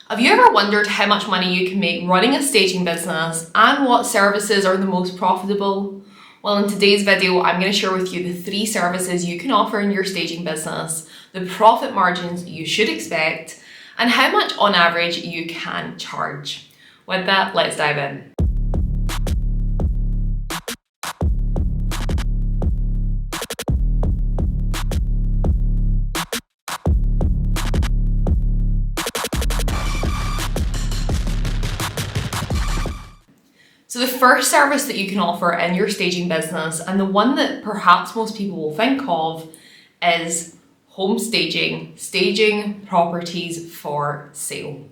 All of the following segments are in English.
Have you ever wondered how much money you can make running a staging business and what services are the most profitable? Well, in today's video, I'm going to share with you the 3 services you can offer in your staging business, the profit margins you should expect, and how much on average you can charge. With that, let's dive in. So the first service that you can offer in your staging business, and the one that perhaps most people will think of, is home staging, staging properties for sale.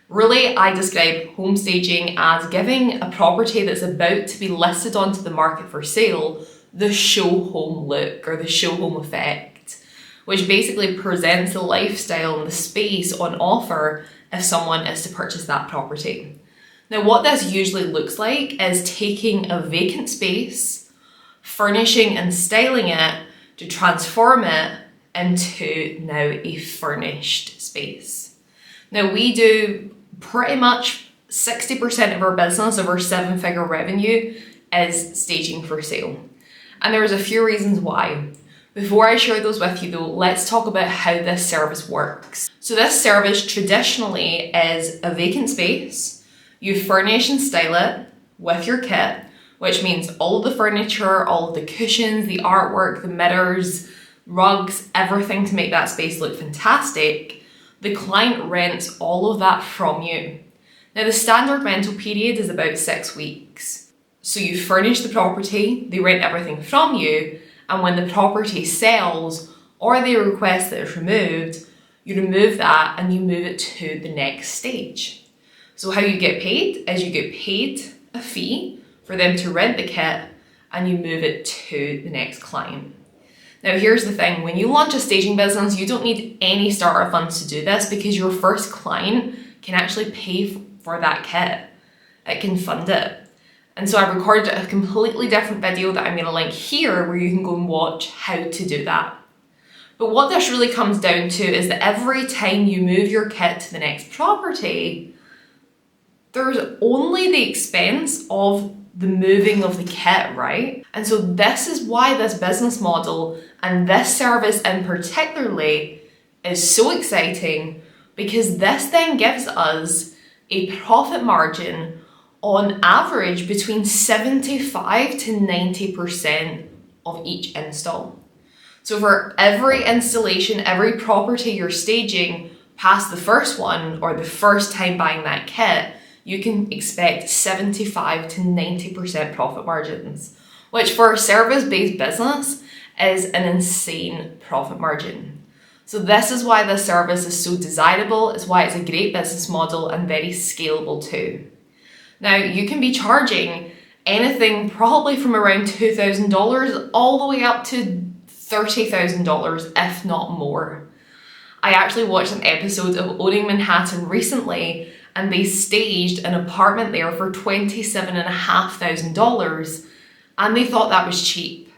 Really, I describe home staging as giving a property that's about to be listed onto the market for sale the show home look or the show home effect, which basically presents the lifestyle and the space on offer if someone is to purchase that property. Now, what this usually looks like is taking a vacant space, furnishing and styling it to transform it into now a furnished space. Now, we do pretty much 60% of our business, of our 7-figure revenue, is staging for sale. And there's a few reasons why. Before I share those with you though, let's talk about how this service works. So this service traditionally is a vacant space. You furnish and style it with your kit, which means all of the furniture, all of the cushions, the artwork, the mirrors, rugs, everything to make that space look fantastic. The client rents all of that from you. Now, the standard rental period is about 6 weeks. So you furnish the property, they rent everything from you, and when the property sells or they request that it's removed, you remove that and you move it to the next stage. So how you get paid is you get paid a fee for them to rent the kit and you move it to the next client. Now here's the thing, when you launch a staging business, you don't need any starter funds to do this because your first client can actually pay for that kit. It can fund it. And so I've recorded a completely different video that I'm going to link here where you can go and watch how to do that. But what this really comes down to is that every time you move your kit to the next property, there's only the expense of the moving of the kit, right? And so this is why this business model and this service in particularly is so exciting, because this then gives us a profit margin on average between 75 to 90% of each install. So for every installation, every property you're staging past the first one or the first time buying that kit, you can expect 75 to 90% profit margins, which for a service-based business is an insane profit margin. So this is why this service is so desirable, it's why it's a great business model and very scalable too. Now, you can be charging anything probably from around $2,000 all the way up to $30,000, if not more. I actually watched an episode of Owning Manhattan recently, and they staged an apartment there for $27,500, and they thought that was cheap.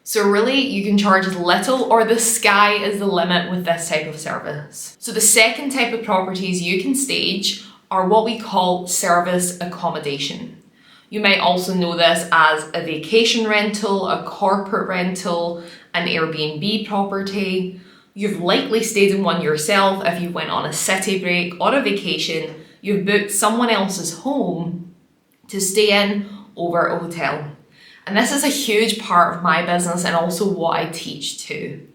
So really, you can charge as little or the sky is the limit with this type of service. So the second type of properties you can stage are what we call service accommodation. You might also know this as a vacation rental, a corporate rental, an Airbnb property. You've likely stayed in one yourself if you went on a city break or a vacation. You've booked someone else's home to stay in over a hotel. And this is a huge part of my business and also what I teach too.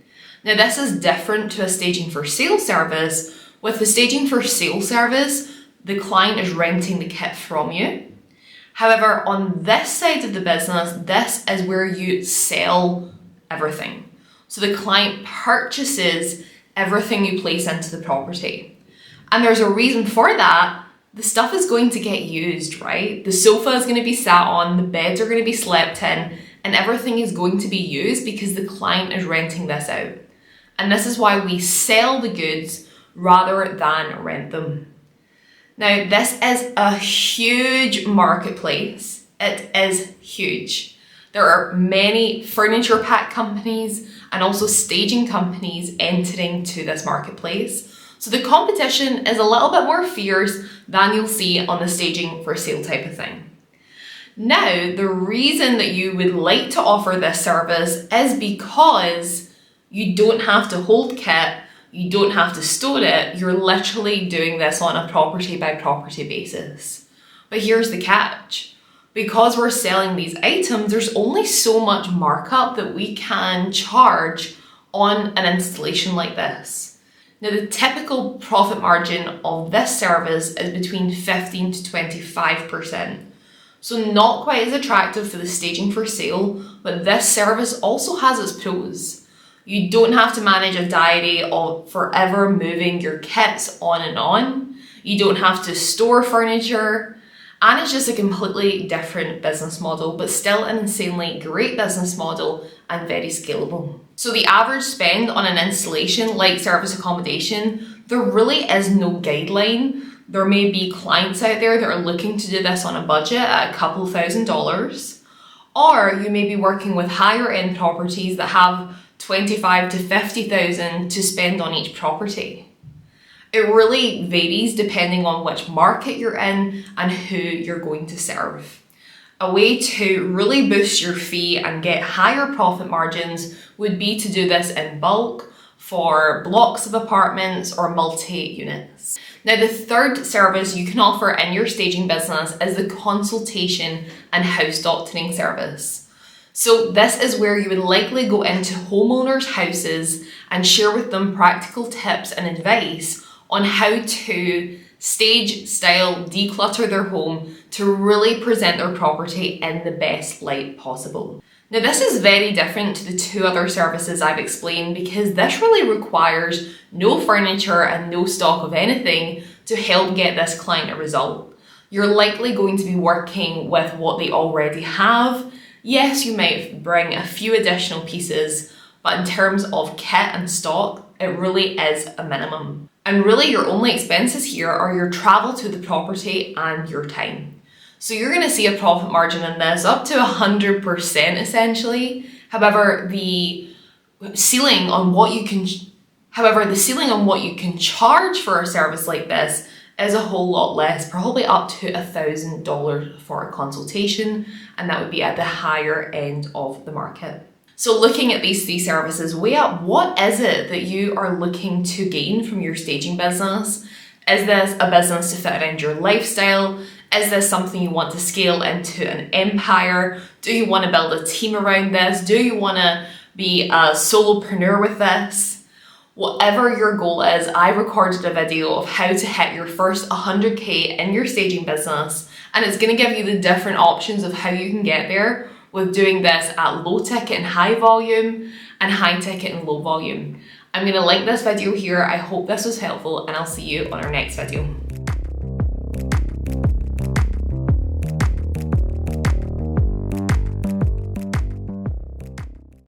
Now, this is different to a staging for sale service. With the staging for sale service, the client is renting the kit from you. However, on this side of the business, this is where you sell everything. So the client purchases everything you place into the property. And there's a reason for that. The stuff is going to get used, right? The sofa is going to be sat on, the beds are going to be slept in, and everything is going to be used because the client is renting this out. And this is why we sell the goods rather than rent them. Now, this is a huge marketplace. It is huge. There are many furniture pack companies and also staging companies entering to this marketplace. So the competition is a little bit more fierce than you'll see on the staging for sale type of thing. Now, the reason that you would like to offer this service is because you don't have to hold kit, you don't have to store it, you're literally doing this on a property by property basis. But here's the catch. Because we're selling these items, there's only so much markup that we can charge on an installation like this. Now, the typical profit margin of this service is between 15 to 25%. So not quite as attractive for the staging for sale, but this service also has its pros. You don't have to manage a diary of forever moving your kits on and on. You don't have to store furniture. And it's just a completely different business model, but still an insanely great business model and very scalable. So the average spend on an installation like service accommodation, there really is no guideline. There may be clients out there that are looking to do this on a budget at a couple $1,000s, or you may be working with higher end properties that have 25 to 50,000 to spend on each property. It really varies depending on which market you're in and who you're going to serve. A way to really boost your fee and get higher profit margins would be to do this in bulk for blocks of apartments or multi-units. Now, the third service you can offer in your staging business is the consultation and house doctoring service. So this is where you would likely go into homeowners' houses and share with them practical tips and advice on how to stage, style, declutter their home to really present their property in the best light possible. Now, this is very different to the two other services I've explained because this really requires no furniture and no stock of anything to help get this client a result. You're likely going to be working with what they already have. Yes, you might bring a few additional pieces, but in terms of kit and stock, it really is a minimum. And really your only expenses here are your travel to the property and your time. So you're going to see a profit margin in this up to 100% essentially. However, the ceiling on what you can charge for a service like this is a whole lot less, probably up to $1,000 for a consultation, and that would be at the higher end of the market. So looking at these three services, weigh up what is it that you are looking to gain from your staging business? Is this a business to fit around your lifestyle? Is this something you want to scale into an empire? Do you want to build a team around this? Do you want to be a solopreneur with this? Whatever your goal is, I recorded a video of how to hit your first 100K in your staging business, and it's going to give you the different options of how you can get there with doing this at low ticket and high volume and high ticket and low volume. I'm going to link this video here. I hope this was helpful, and I'll see you on our next video.